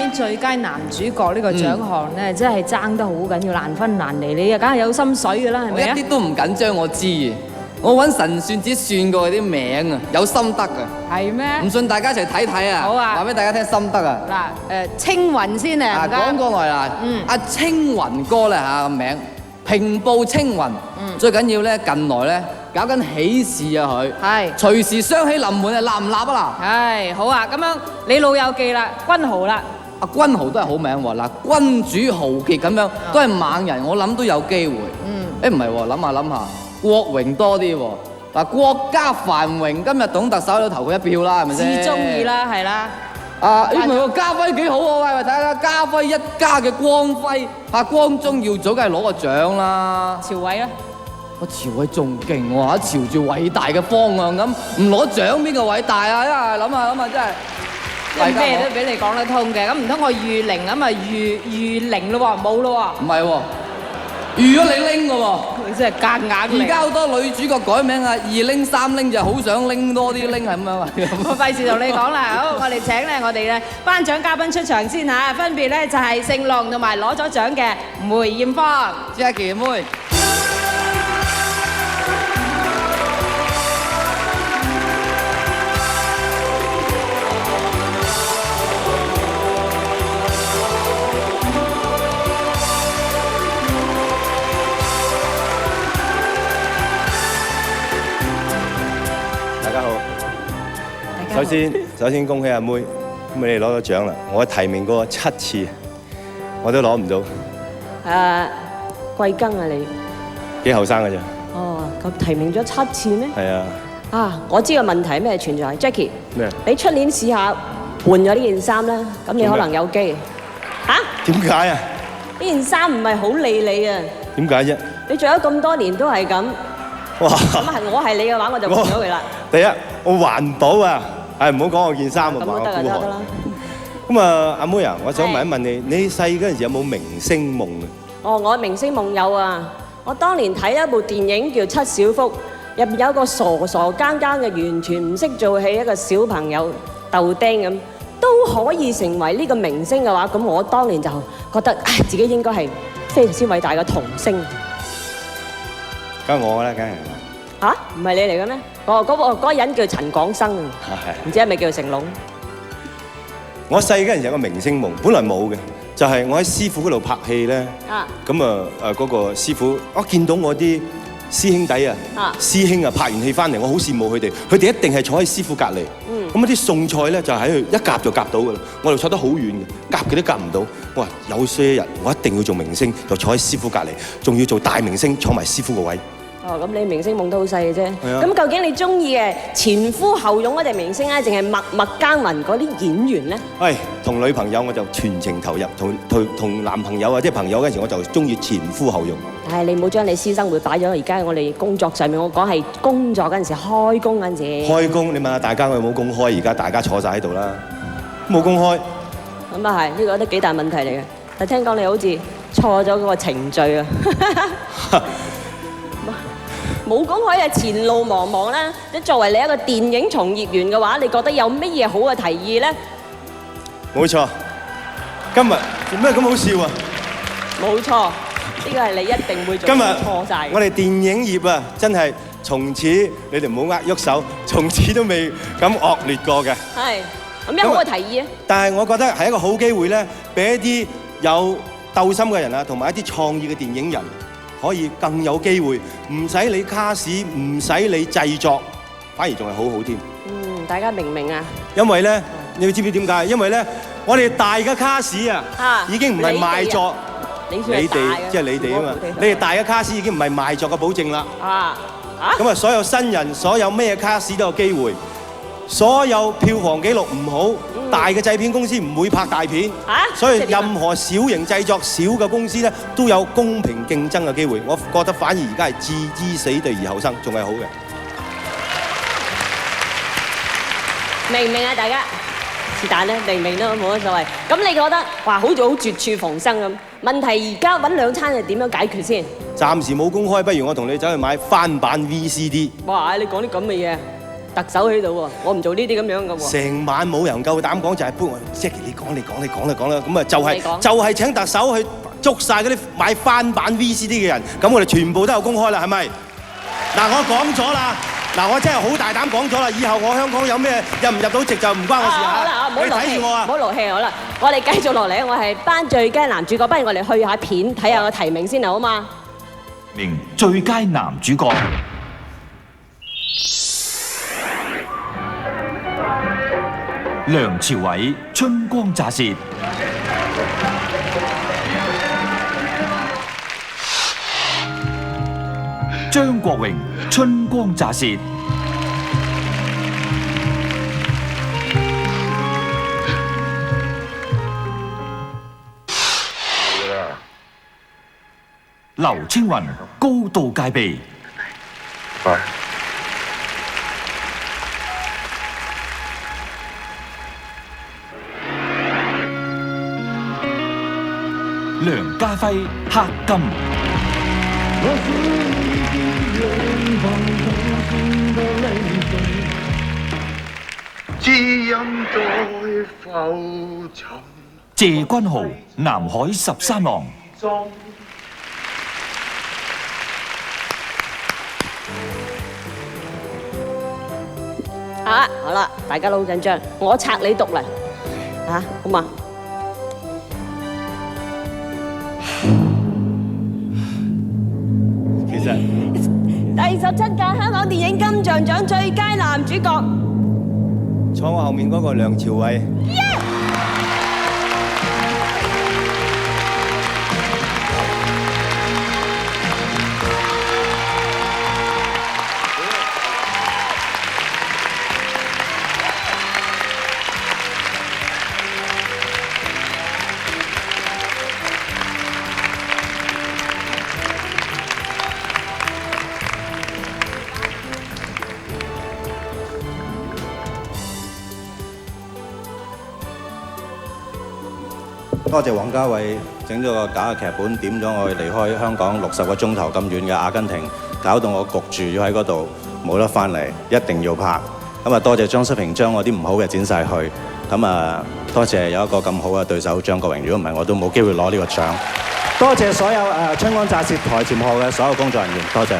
年最佳男主角呢個獎項咧，真係爭得好緊要，難分難離。你啊，梗係有心水㗎啦，係我咪啊？一啲都唔緊張，我知嘅。我揾神算子算過佢啲名啊，有心得㗎。係咩？唔信大家一齊睇睇啊！好啊話俾大家聽心得啊！嗱，青雲先啊，講過來啦，阿青雲哥咧嚇個名，平步青雲。最緊要咧近來咧搞緊喜事啊佢，係隨時雙喜臨門啊，立唔立啊嗱？係好啊，咁樣你老友記啦，君豪啦，阿君豪都係好名喎，嗱君主豪傑咁樣都係猛人，我諗都有機會。誒唔係喎，諗下，國榮多啲喎。嗱國家繁榮，今日董特首都投佢一票啦，係咪先？至中意啦，係啦。啊！唔係喎，家輝幾好喎！喂，睇下家輝一家嘅光輝，光宗耀祖梗係攞個獎啦。朝偉咧，我朝偉仲勁喎，朝住偉大嘅方向咁，唔攞獎邊個偉大啊？因為諗下真係，咩都俾你講得通嘅。咁唔通我預零咁啊預零咯喎，冇咯唔係喎，預咗你拎嘅喎。喎，你真係夾硬嚟。而家好多女主角改名啊，二拎三拎就好想拎多啲拎係咁樣啊。我費事同你講啦，好，我哋請咧我哋咧頒獎嘉賓出場先嚇，分別咧就係成龍同埋攞咗獎嘅梅艷芳。Jackie 妹。大家好，首先恭喜阿妹，咁你哋攞咗獎啦！我提名過7次，我都攞唔到。貴庚啊你？幾後生嘅啫。哦，咁提名咗7次咩？係啊。啊，我知個問題咩存在 ，Jackie。咩？你出年試下換咗呢件衫啦，咁你可能有機。嚇？點解啊？呢件衫唔係好理你啊！點解啫？你做咗咁多年都係咁。哇！咁我係你嘅話，我就換咗佢啦。第一，我環保啊，唔好講我件衫啊，咁都得啦，得啦。咁啊，阿妹啊，我想問一問你，你細嗰陣時有冇明星夢啊？哦，我明星夢有啊！我當年睇一部電影叫《七小福》，入邊有一個傻傻更更嘅，完全唔識做戲一個小朋友豆丁咁，都可以成為呢個明星嘅話，咁我當年就覺得，唉，自己應該係非常之偉大嘅童星。梗係我啦，梗係。嚇？唔係你嚟嘅咩？嗰個人叫陳廣生，唔知係咪叫成龍？我細嗰陣時有個明星夢，本來冇嘅，就係我喺師傅嗰度拍戲咧。咁啊嗰個師傅，我見到我啲師兄弟啊，師兄啊拍完戲翻嚟，我好羨慕佢哋，佢哋一定係坐喺師傅隔離。咁啲餸菜咧就喺佢一夾就夾到噶啦，我哋坐得好遠嘅，夾極都夾唔到。我話有些日我一定要做明星，就坐喺師傅隔離，仲要做大明星，坐埋師傅個位。哦，咁你明星夢都好細嘅啫。係啊。咁究竟你中意嘅前呼後擁嗰隻明星咧，定係默默耕耘嗰啲演員咧？喂，同女朋友我就全程投入，同男朋友啊，即係朋友嗰陣時我就中意前呼後擁。但係你唔好將你私生活擺咗而家我哋工作上面，我講係工作嗰陣時，開工嗰陣時。開工，你問下大家我有冇公開？而家大家坐晒喺度啦，冇公開。咁啊係，呢個都幾大問題嚟嘅。但聽講你好似錯咗嗰個程序啊！冇公開啊，前路茫茫啦！即作為你一個電影從業員嘅話，你覺得有乜嘢好嘅提議咧？冇錯，今日做咩咁好笑啊？冇錯，呢個係你一定會做錯晒。我哋電影業啊，真係從此你哋唔好喐手，從此都未咁惡劣過嘅。係，咁有好嘅提議啊！但係我覺得係一個好機會咧，俾一啲有鬥心嘅人啊，同埋一啲創意嘅電影人。可以更有機會，唔使你卡士，唔使你製作，反而仲係好好添。大家明唔明啊？因為咧，你知唔知點解？因為咧，我哋大嘅卡士啊，已經唔係賣作，你哋即係你哋啊嘛，你哋大嘅卡士已經唔係賣作嘅保證啦。咁啊，所有新人，所有咩卡士都有機會。所有票房紀錄唔好，大嘅製片公司唔會拍大片，所以任何小型製作、小嘅公司咧都有公平競爭嘅機會。我覺得反而而家係置之死地而後生，仲係好嘅。明唔明啊？大家是但咧，明唔明都冇乜所謂。咁你覺得哇，好似好絕處逢生咁？問題而家揾兩餐係點樣解決先？暫時冇公開，不如我同你走去買翻版 VCD。哇！你講啲咁嘅嘢。特首喺度喎，我唔做呢啲咁樣嘅喎。成晚冇人夠膽講，就係搬我 Jackie 你講啦，咁啊就係請特首去捉曬嗰啲買翻版 VCD 嘅人，咁我哋全部都有公開啦，係咪？嗱，我講咗啦，嗱，我真係好大膽講咗啦，以後我香港有咩入唔入到籍就唔關我事嚇。好啦，唔好你睇住我啊！唔好勞氣，好啦，我哋繼續落嚟，我係頒最佳男主角，不如我哋去下片睇下個提名先好嘛？名最佳男主角。梁朝偉《春光乍泄》，張國榮《春光乍泄》，劉青雲《高度戒備》。梁家輝《黑金》，知音在浮沉。謝君豪《南海13郎》。好啦，大家都好緊張，我拆你毒嚟，好嘛？其實第17屆香港電影金像獎最佳男主角，坐我後面嗰個梁朝偉。多謝王家衛整咗個假嘅劇本，點咗我離開香港60個鐘頭咁遠嘅阿根廷，搞到我焗住要喺嗰度冇得翻嚟，一定要拍。咁啊，多謝張叔平將我啲唔好嘅剪晒去。咁啊，多謝有一個咁好嘅對手張國榮，如果唔係我都冇機會攞呢個獎。多謝所有春光乍泄台前幕後嘅所有工作人員，多謝。